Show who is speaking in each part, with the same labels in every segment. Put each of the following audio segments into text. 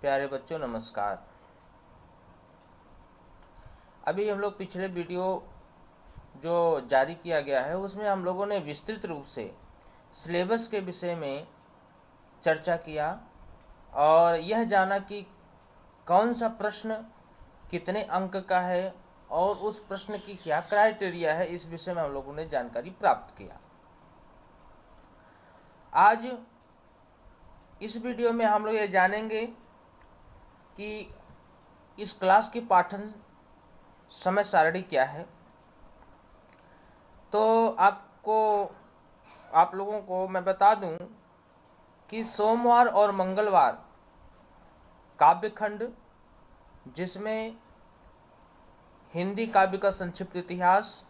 Speaker 1: प्यारे बच्चों नमस्कार। अभी हम लोग पिछले वीडियो जो जारी किया गया है उसमें हम लोगों ने विस्तृत रूप से सिलेबस के विषय में चर्चा किया और यह जाना कि कौन सा प्रश्न कितने अंक का है और उस प्रश्न की क्या क्राइटेरिया है, इस विषय में हम लोगों ने जानकारी प्राप्त किया। आज इस वीडियो में हम लोग ये जानेंगे कि इस क्लास की पाठन समय सारणी क्या है। तो आप लोगों को मैं बता दूं कि सोमवार और मंगलवार काव्यखंड, जिसमें हिंदी काव्य का संक्षिप्त इतिहास,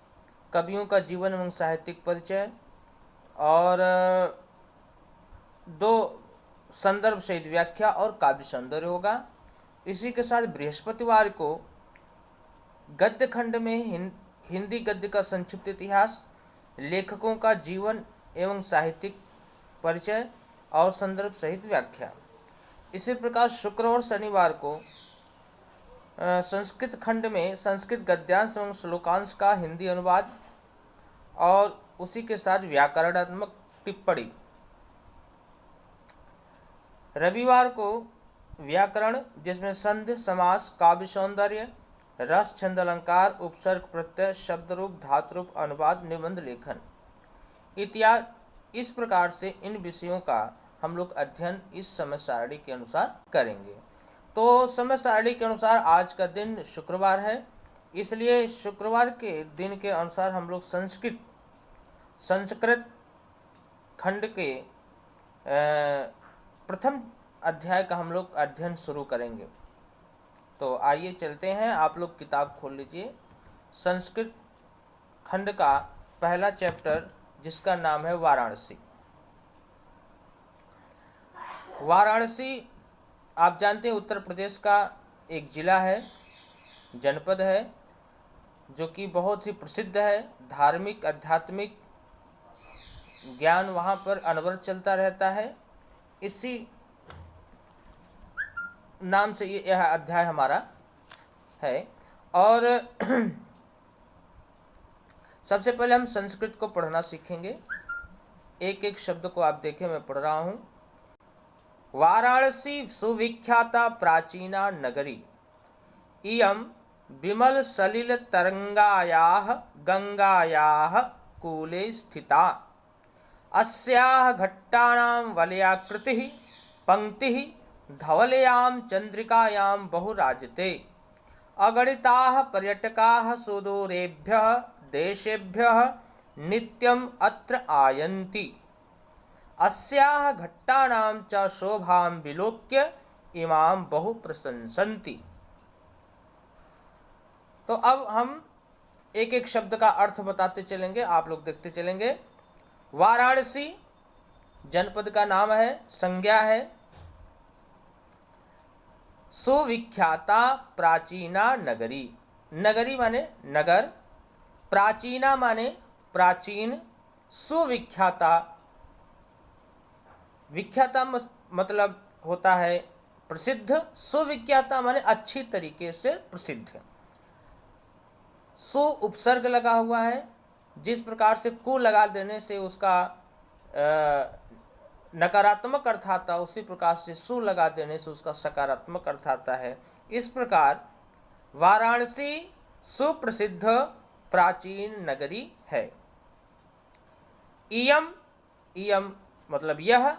Speaker 1: कवियों का जीवन एवं साहित्यिक परिचय और दो संदर्भ सहित व्याख्या और काव्य सौंदर्य होगा। इसी के साथ बृहस्पतिवार को गद्य खंड में हिंदी गद्य का संक्षिप्त इतिहास, लेखकों का जीवन एवं साहित्यिक परिचय और संदर्भ सहित व्याख्या। इसी प्रकार शुक्र और शनिवार को संस्कृत खंड में संस्कृत गद्यांश एवं श्लोकांश का हिंदी अनुवाद और उसी के साथ व्याकरणात्मक टिप्पणी। रविवार को व्याकरण, जिसमें संधि, समास, काव्य सौंदर्य, रस, छंद, अलंकार, उपसर्ग, प्रत्यय, शब्द रूप, धातु रूप, अनुवाद, निबंध लेखन इत्यादि। इस प्रकार से इन विषयों का हम लोग अध्ययन इस समय सारणी के अनुसार करेंगे। तो समय सारणी के अनुसार आज का दिन शुक्रवार है, इसलिए शुक्रवार के दिन के अनुसार हम लोग संस्कृत खंड के प्रथम अध्याय का हम लोग अध्ययन शुरू करेंगे। तो आइए चलते हैं, आप लोग किताब खोल लीजिए। संस्कृत खंड का पहला चैप्टर, जिसका नाम है वाराणसी। वाराणसी आप जानते हैं उत्तर प्रदेश का एक जिला है, जनपद है, जो कि बहुत ही प्रसिद्ध है। धार्मिक आध्यात्मिक ज्ञान वहाँ पर अनवरत चलता रहता है। इसी नाम से यह अध्याय हमारा है। और सबसे पहले हम संस्कृत को पढ़ना सीखेंगे। एक एक शब्द को आप देखें, मैं पढ़ रहा हूँ। वाराणसी सुविख्याता प्राचीना नगरी, इयं विमल सलिल तरंगायाः गंगायाः कूले स्थिता। अस्याः घट्टानां वलयाकृतिः पंक्तिः धवलयां चंद्रिकायां बहुराजते। अगणिताः पर्यटकाः सुदूरेभ्यः देशेभ्यः नित्यम् अत्र आयन्ति। अस्याः घट्टानां च शोभां विलोक्य इमां बहु प्रशंसन्ति। तो अब हम एक एक शब्द का अर्थ बताते चलेंगे, आप लोग देखते चलेंगे। वाराणसी जनपद का नाम है, संज्ञा है। सुविख्याता प्राचीना नगरी, नगरी माने नगर, प्राचीना माने प्राचीन, सुविख्याता, विख्याता मतलब होता है प्रसिद्ध, सुविख्याता माने अच्छी तरीके से प्रसिद्ध। सु उपसर्ग लगा हुआ है, जिस प्रकार से कु लगा देने से उसका नकारात्मक अर्थ आता है, उसी प्रकार से सु लगा देने से उसका सकारात्मक अर्थ आता है। इस प्रकार वाराणसी सुप्रसिद्ध प्राचीन नगरी है। इयम, इयम मतलब यह।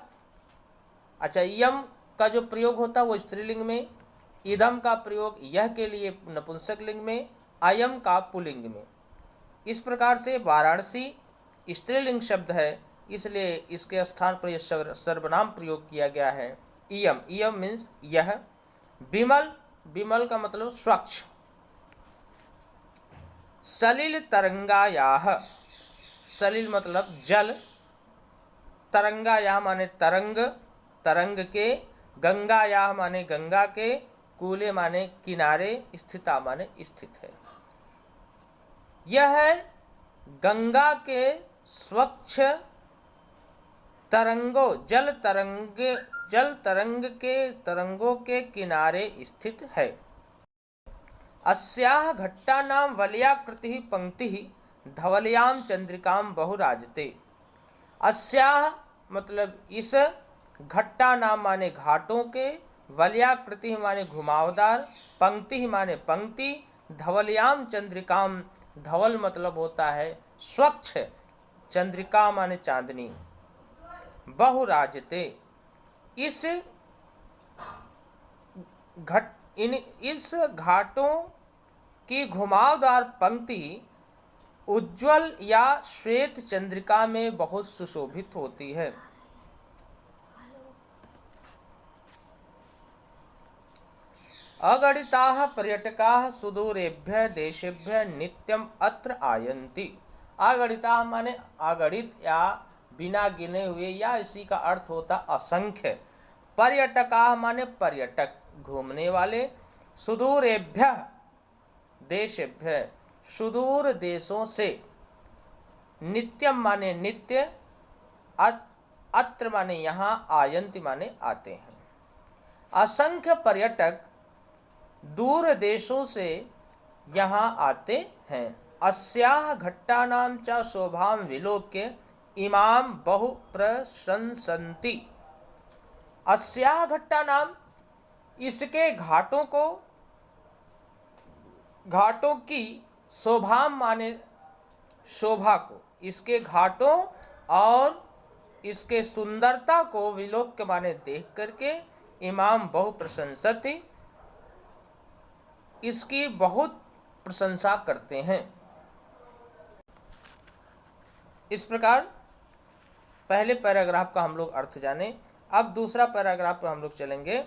Speaker 1: अच्छा, इयम का जो प्रयोग होता है वो स्त्रीलिंग में, इदम का प्रयोग यह के लिए नपुंसक लिंग में, अयम का पुल्लिंग में। इस प्रकार से वाराणसी स्त्रीलिंग शब्द है, इसलिए इसके स्थान पर यह सर्वनाम प्रयोग किया गया है। इयम, इयम मीन्स यह। विमल, विमल का मतलब स्वच्छ। सलिल तरंगायाः, सलिल मतलब जल, तरंगायाः माने तरंग, तरंग के, गंगायाः माने गंगा के, कूले माने किनारे, स्थिता माने स्थित है। यह गंगा के स्वच्छ जल तरंगों के किनारे स्थित है। अस्याः घट्टानां वलयाकृतिः पंक्तिः धवल्यां चंद्रिकां बहुराजते। अस्याः मतलब इस घट्टा नाम माने घाटों के, वलयाकृति माने घुमावदार, पंक्ति माने पंक्ति, धवल्याम चंद्रिकाम, धवल मतलब होता है स्वच्छ, चंद्रिका माने चांदनी, बहुराजते इस घाटों की घुमावदार पंक्ति उज्ज्वल या श्वेत चंद्रिका में बहुत सुशोभित होती है। अगणिताः पर्यटकाः सुदूरेभ्यः देशेभ्यः नित्यम अत्र आयन्ति। अगणिताः माने अगणित या बिना गिने हुए, या इसी का अर्थ होता असंख्य। पर्यटकाः माने पर्यटक, घूमने वाले। सुदूरेभ्यः देशेभ्यः, सुदूर देशों से। नित्यम माने नित्य, अत्र माने यहाँ, आयन्ति माने आते हैं। असंख्य पर्यटक दूर देशों से यहाँ आते हैं। अस्याः घट्टानां च शोभां विलोक्य इमां बहु प्रशंसन्ति। अस्याः घट्टानां, इसके घाटों की शोभा माने शोभा को, इसके घाटों और इसके सुंदरता को विलोक्य माने देख करके, इमाम बहु प्रशंसति, इसकी बहुत प्रशंसा करते हैं। इस प्रकार पहले पैराग्राफ का हम लोग अर्थ जाने। अब दूसरा पैराग्राफ पर हम लोग चलेंगे।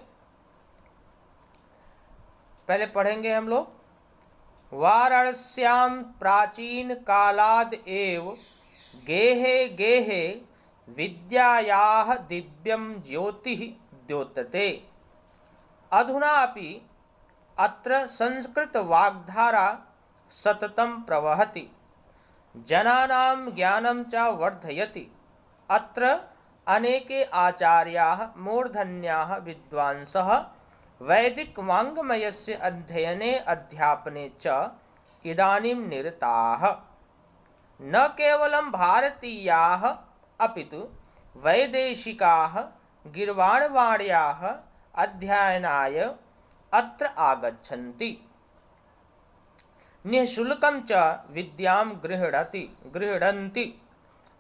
Speaker 1: पहले पढ़ेंगे हम लोग। वाराणस्यां प्राचीन कालाद एव गेहे गेहे विद्यायाः दिव्यं ज्योतिः द्योतते। अधुनापि अत्र संस्कृत वाग्धारा सततं प्रवहति, जनानां ज्ञानं च वर्धयति। अत्र अनेके आचार्याः मूर्धन्याः विद्वांसः वैदिक वाङ्मयस्य अध्ययने अध्यापने च इदानीं निरताः। न केवलं भारतीयाः अपितु वैदेशिकाः गीर्वाणवाण्याः अध्ययनाय अत्र आगच्छन्ति। निःशुल्कं च विद्यां गृह्णन्ति।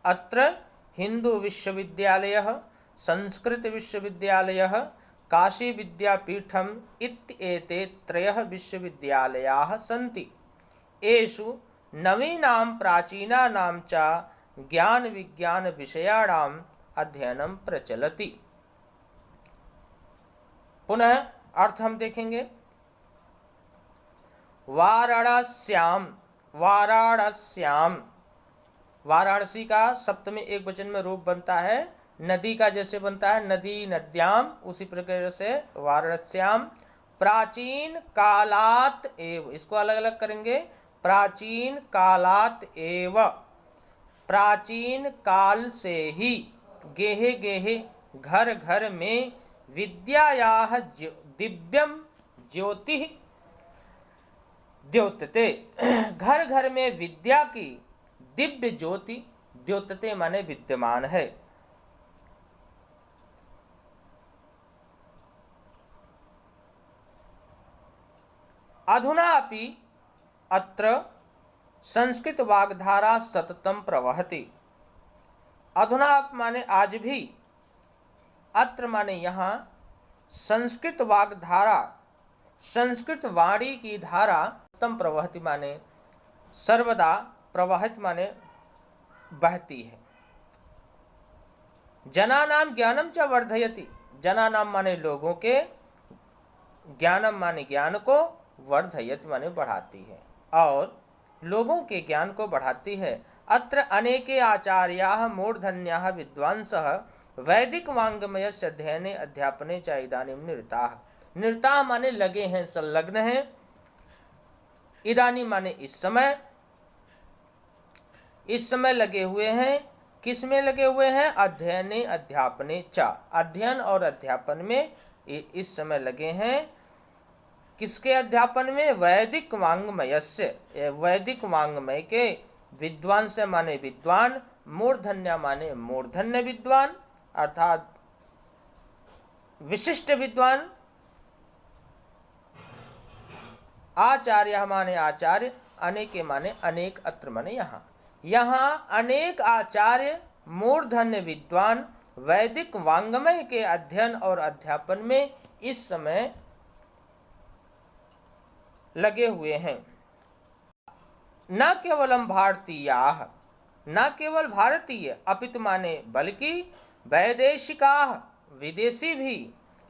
Speaker 1: अत्र हिंदू विश्वविद्यालयः, संस्कृत विश्वविद्यालयः, काशी विद्यापीठम् इत्येते त्रयः विश्वविद्यालयाः सन्ति। येषु नवीनां प्राचीनानां च ज्ञान विज्ञान विषयाणाम् अध्ययनं प्रचलति। पुनः अर्थ हम देखेंगे। वाराणस्याम, वाराणसी का सप्तमी एक वचन में रूप बनता है, नदी का जैसे बनता है नदी नद्याम, उसी प्रकार से वाराणस्याम। प्राचीन कालात एव, इसको अलग अलग करेंगे। प्राचीन कालात एव, प्राचीन काल से ही, गेहे गेहे घर घर में, विद्यायाः दिव्यम ज्योति द्योतते, घर घर में विद्या की दिव्य ज्योति, द्योतते माने विद्यमान है। अधुनापि अत्र संस्कृत वाग्धारा सततं प्रवहति। अधुना माने आज भी, अत्र माने यहाँ, संस्कृत वाग्धारा, संस्कृत वाणी की धारा, तम प्रवहति माने सर्वदा, प्रवाहित माने बहती है। जनानाम ज्ञानम च वर्धयति, जनानाम माने लोगों के, ज्ञानम माने ज्ञान को, वर्धयति माने बढ़ाती है, और लोगों के ज्ञान को बढ़ाती है। अत्र अनेके आचार्याः मूर्धन्याः विद्वांसः वैदिक वाङ्मयस्य अध्ययने अध्यापने च इदानीं निरताः। निरताः माने लगे हैं, संलग्न हैं। इदानीं माने इस समय लगे हुए हैं। किस में लगे हुए हैं? अध्ययने अध्यापने च, अध्ययन और अध्यापन में इस समय लगे हैं। किसके अध्यापन में? वैदिक वांग्मयस्य, वैदिक वांग्मय के विद्वान से माने विद्वान, मूर्धन्य माने मूर्धन्य विद्वान अर्थात विशिष्ट विद्वान, आचार्य माने आचार्य, अनेके माने अनेक, अत्र माने यहाँ। यहाँ अनेक आचार्य मूर्धन्य विद्वान वैदिक वांग्मय के अध्ययन और अध्यापन में इस समय लगे हुए हैं। न केवलम भारतीयाः, न केवल भारतीय, अपितु माने बल्कि वैदेशिकाः, विदेशी भी,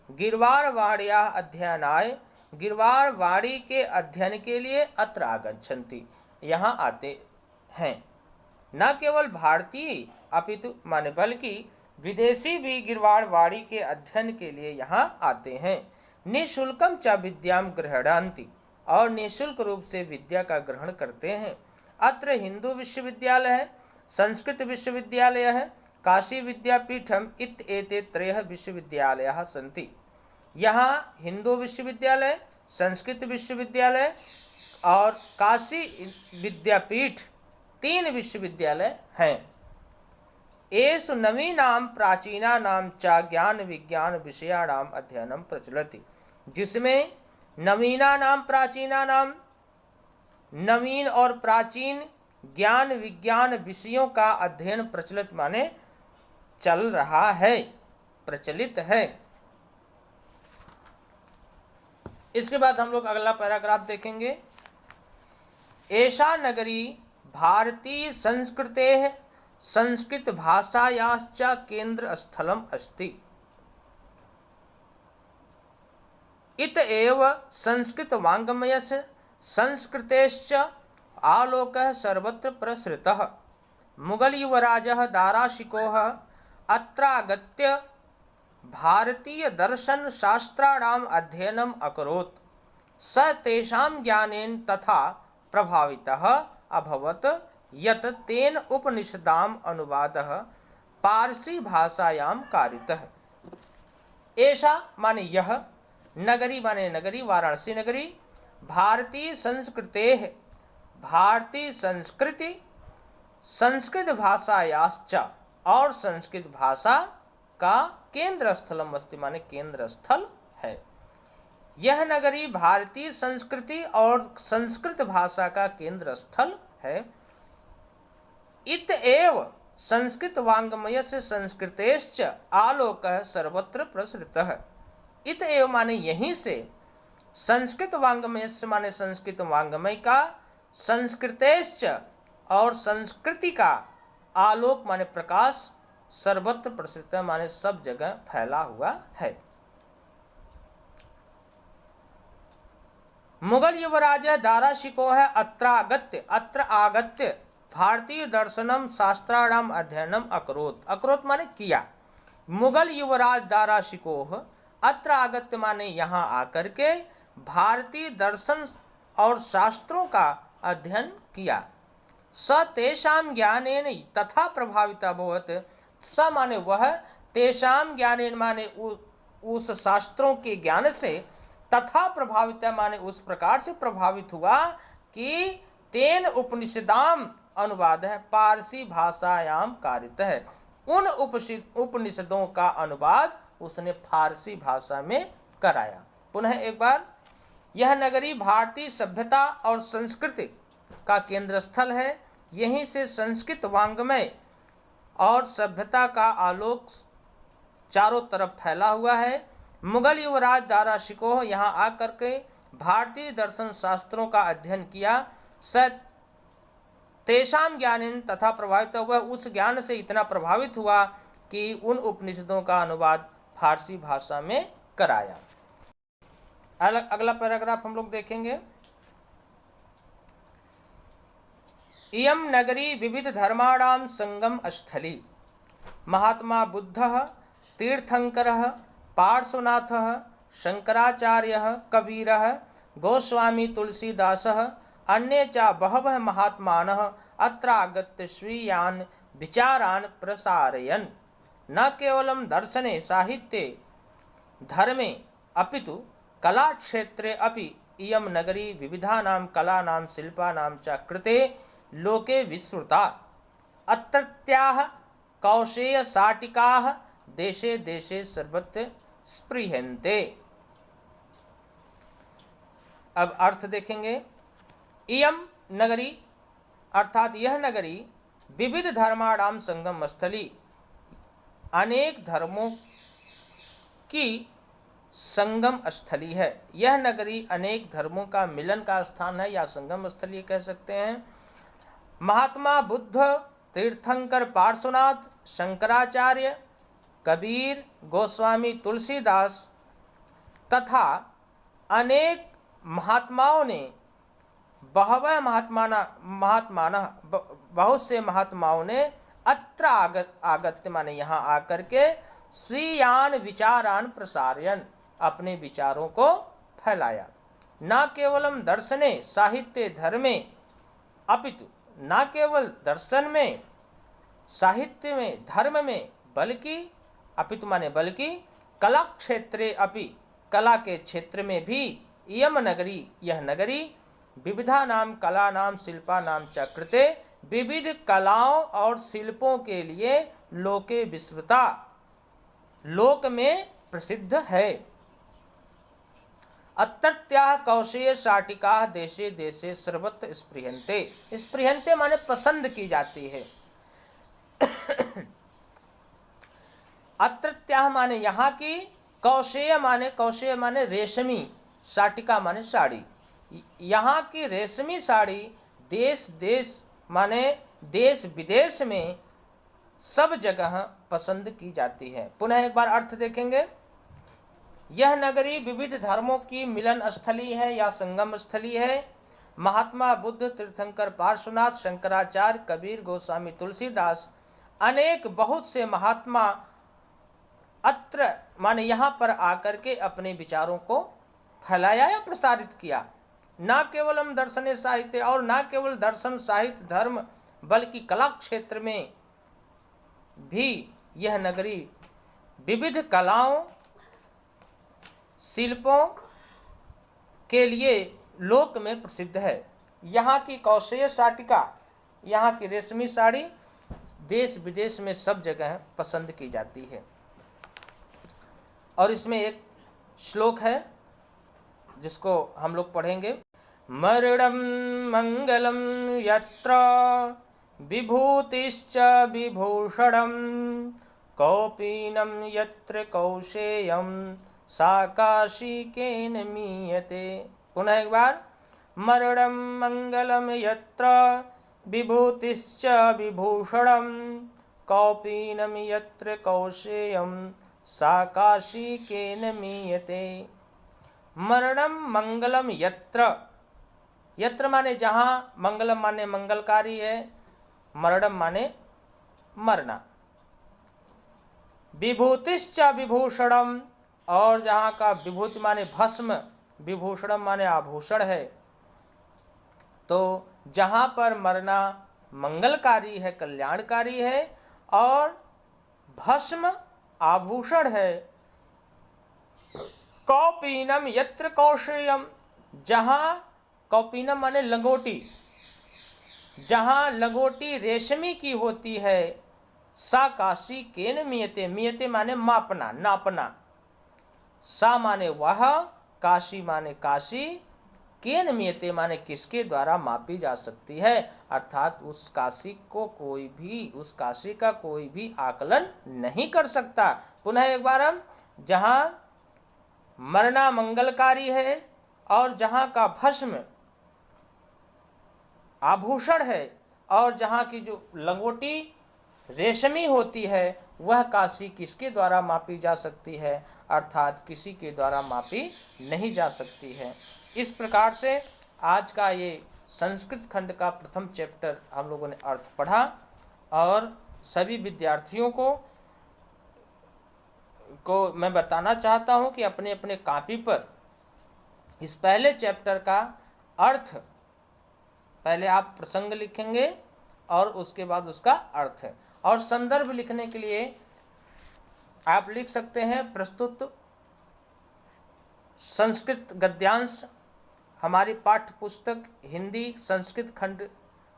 Speaker 1: गिर्वारवाड्याः अध्ययनाय, गिर्वारवाड़ी के अध्ययन के लिए अत्र आगच्छन्ति, यहाँ आते हैं। न केवल भारतीय अपितु माने बल्कि विदेशी भी गिरवारवाड़ी के अध्ययन के लिए यहाँ आते हैं। निःशुल्कम च विद्याम गृह्णान्ति, और निःशुल्क रूप से विद्या का ग्रहण करते हैं। अत्र हिंदू विश्वविद्यालय है, संस्कृत विश्वविद्यालय है, काशी विद्यापीठम इत्येते त्रयः विश्वविद्यालयाः सन्ति। यहाँ हिंदू विश्वविद्यालय, संस्कृत विश्वविद्यालय और काशी विद्यापीठ, 3 विश्वविद्यालय हैं। एषु नवीनाम प्राचीनानाम च ज्ञान विज्ञान विषयाणाम अध्ययनम प्रचलति, जिसमें नवीनानाम प्राचीनानाम, नवीन और प्राचीन ज्ञान विज्ञान विषयों का अध्ययन प्रचलित माने चल रहा है, प्रचलित है। इसके बाद हम लोग अगला पैराग्राफ देखेंगे। एषा नगरी भारतीय संस्कृतेः संस्कृत भाषायाश्च केंद्र स्थलम अस्ति। इत एव संस्कृत वाङ्मयस्य संस्कृतेश्च आलोकः सर्वत्र प्रसृतः। मुगल युवराजः दाराशिकोः अत्रागत्य भारतीय दर्शन शास्त्राणाम् अध्ययनम् अकरोत्। स तेषां ज्ञानेन तथा प्रभावितः अभवत् यत् तेन उपनिषदाम् अनुवादः पारसी भाषायां कारितः। ऐसा माने यह, नगरी माने नगरी, वाराणसी नगरी, भारतीय संस्कृतेः, भारतीय संस्कृति, संस्कृत भाषायाश्च, और संस्कृत भाषा का केंद्र स्थलम अस्ति माने केंद्र स्थल है। यह नगरी भारतीय संस्कृति और संस्कृत भाषा का केंद्र स्थल है। इत एव संस्कृत वाङ्मयस्य संस्कृतेश्च आलोकः सर्वत्र प्रसृतः। इत एव माने यहीं से, संस्कृत वाङ्मयस्य माने संस्कृत वाङ्मय का, संस्कृतेश्च और संस्कृति का, आलोक माने प्रकाश, सर्वत्र प्रसृत माने सब जगह फैला हुआ है। मुगल युवराज दाराशिको है अत्र आगत्य भारतीय दर्शनम शास्त्राणाम अध्ययनम अकरोत। अकरोत माने किया। मुगल युवराज दाराशिकोह अत्र आगत्य माने यहाँ आकर के भारतीय दर्शन और शास्त्रों का अध्ययन किया। स तेषां ज्ञानेन तथा प्रभावित अभवत्। स माने वह, तेषां ज्ञानेन माने उस शास्त्रों के ज्ञान से, तथा प्रभावित माने उस प्रकार से प्रभावित हुआ कि तेन उपनिषदाम अनुवाद है, पारसी भाषायाम कारित है। उन उपनिषदों का अनुवाद उसने फारसी भाषा में कराया। पुनः एक बार, यह नगरी भारतीय सभ्यता और संस्कृति का केंद्र स्थल है। यहीं से संस्कृत वाङ्मय और सभ्यता का आलोक चारों तरफ फैला हुआ है। मुगल युवराज दाराशिकोह यहाँ आकर के भारतीय दर्शन शास्त्रों का अध्ययन किया। स तेषां ज्ञानेन तथा प्रभावित हुआ, उस ज्ञान से इतना प्रभावित हुआ कि उन उपनिषदों का अनुवाद फारसी भाषा में कराया। अगला पैराग्राफ हम लोग देखेंगे। इयं नगरी विविध धर्माणां संगम स्थली। महात्मा बुद्धः, तीर्थंकरः, पार्श्वनाथः, शंकराचार्यः, कबीरः, गोस्वामी तुलसीदासः, अन्ये च बहवः महात्मानः अत्र आगत्य स्वीयान् विचारान् प्रसारयन् न केवलं दर्शने साहित्ये धर्मे अपितु कलाक्षेत्रे अपि इयं नगरी विविधानां कलानां शिल्पानां च कृते लोके विश्रुता। अत्रत्याः कौशेयशाटिकाः देशे देशे सर्वत्र स्पृह्यन्ते। अब अर्थ देखेंगे। इयं नगरी अर्थात यह नगरी विविध धर्माणाम संगम स्थली, अनेक धर्मों की संगम स्थली है। यह नगरी अनेक धर्मों का मिलन का स्थान है या संगम स्थली कह सकते हैं। महात्मा बुद्ध, तीर्थंकर पार्श्वनाथ, शंकराचार्य, कबीर, गोस्वामी तुलसीदास तथा अनेक महात्माओं ने बहुत से महात्माओं ने अत्र आगत्य माने यहाँ आकर के स्वीयान विचारान प्रसारयन अपने विचारों को फैलाया। न केवलम दर्शने साहित्य धर्मे अपितु न केवल दर्शन में साहित्य में धर्म में बल्कि अपितु माने बल्कि कला क्षेत्रे अपि कला के क्षेत्र में भी इयम नगरी यह नगरी विविधा नाम कला नाम शिल्पा नाम च कृते विविध कलाओं और शिल्पों के लिए लोके विश्रुता लोक में प्रसिद्ध है। अत्रत्याः कौशेय शाटिका देशे देशे सर्वत्र स्पृह्यन्ते। स्पृह्यन्ते माने पसंद की जाती है। अत्रत्याः माने यहाँ की, कौशेय माने रेशमी, शाटिका माने साड़ी। यहाँ की रेशमी साड़ी देश देश माने देश विदेश में सब जगह पसंद की जाती है। पुनः एक बार अर्थ देखेंगे। यह नगरी विविध धर्मों की मिलन स्थली है या संगम स्थली है। महात्मा बुद्ध, तीर्थंकर पार्श्वनाथ, शंकराचार्य, कबीर, गोस्वामी तुलसीदास अनेक बहुत से महात्मा अत्र माने यहाँ पर आकर के अपने विचारों को फैलाया या प्रसारित किया। न केवलम दर्शन साहित्य और न केवल दर्शन साहित्य धर्म बल्कि कला क्षेत्र में भी यह नगरी विविध कलाओं शिल्पों के लिए लोक में प्रसिद्ध है। यहाँ की कौशेय शाटिका, यहाँ की रेशमी साड़ी देश विदेश में सब जगह पसंद की जाती है। और इसमें एक श्लोक है जिसको हम लोग पढ़ेंगे। मरणं मंगलम यत्र विभूतिश्च विभूषणं कौपीनं यत्र कौशेयं सा काशी केन मीयते। पुनः एक बार। मरणं मंगलम यत्र विभूतिश्च विभूषणं कौपीनं यत्र कौशेयं सा काशी केन मीयते। मरणम मंगलम यत्र, यत्र माने जहाँ, मंगलम माने मंगलकारी है, मरणम माने मरना, विभूतिश्च विभूषणम और जहाँ का विभूति माने भस्म, विभूषणम माने आभूषण है। तो जहाँ पर मरना मंगलकारी है, कल्याणकारी है और भस्म आभूषण है। कौपीनम यत्र कौशेयम, जहाँ कौपीनम माने लंगोटी, जहाँ लंगोटी रेशमी की होती है। सा काशी केन मीयते, मीयते माने मापना, नापना। सा माने वह, काशी माने काशी, केन मीयते माने किसके द्वारा मापी जा सकती है। अर्थात उस काशी को कोई भी, उस काशी का कोई भी आकलन नहीं कर सकता। पुनः एक बार हम, जहाँ मरना मंगलकारी है और जहाँ का भस्म आभूषण है और जहाँ की जो लंगोटी रेशमी होती है, वह काशी किसके द्वारा मापी जा सकती है। अर्थात किसी के द्वारा मापी नहीं जा सकती है। इस प्रकार से आज का ये संस्कृत खंड का प्रथम चैप्टर हम लोगों ने अर्थ पढ़ा और सभी विद्यार्थियों को मैं बताना चाहता हूँ कि अपने अपने कॉपी पर इस पहले चैप्टर का अर्थ, पहले आप प्रसंग लिखेंगे, और उसके बाद उसका अर्थ है। और संदर्भ लिखने के लिए आप लिख सकते हैं प्रस्तुत संस्कृत गद्यांश हमारी पाठ्य पुस्तक हिंदी संस्कृत खंड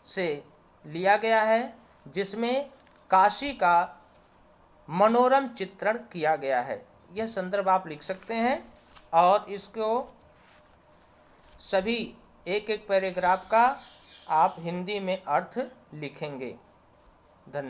Speaker 1: से लिया गया है, जिसमें काशी का मनोरम चित्रण किया गया है। यह संदर्भ आप लिख सकते हैं और इसको सभी एक एक पैराग्राफ का आप हिंदी में अर्थ लिखेंगे। धन्यवाद।